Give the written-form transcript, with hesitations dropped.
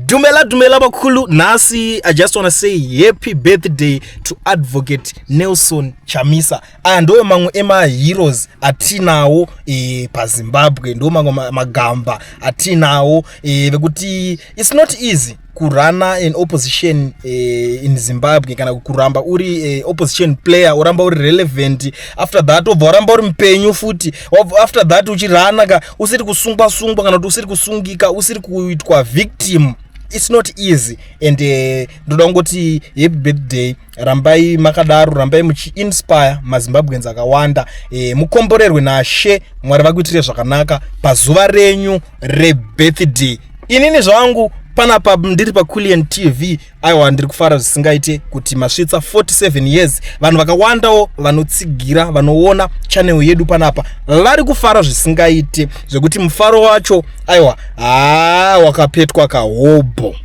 Dumela bakulu nasi. I just want to say happy birthday to Advocate Nelson Chamisa. Ando mangu ema heroes atinawo pa Zimbabwe, ndo mangu magamba atinawo vekuti it's not easy kurana an opposition in Zimbabwe kana kuramba uri opposition player uramba uri relevant. After that uramba uri mpenyu futi. After that uchirana ka usiri kusungwa kana usiri kusungika usiri kuitwa victim. It's not easy. And ndoda ngoti happy birthday, rambai makadaru, rambai muchi inspire mazimbabweans akawanda, mukomborerwe na She Mwari vakuitire zvakanaka pazuva renyu rebirthday. Inini zvangu panapa ndiri pa Kulian TV aiwa ndiri kufara zvisingaite kuti masvitsa 47 years vanhu vakawandawo vanotsigira vanoona channel yedu panapa vari kufara zvisingaite zvekuti mufaro wacho aiwa wakapetwa kahobho.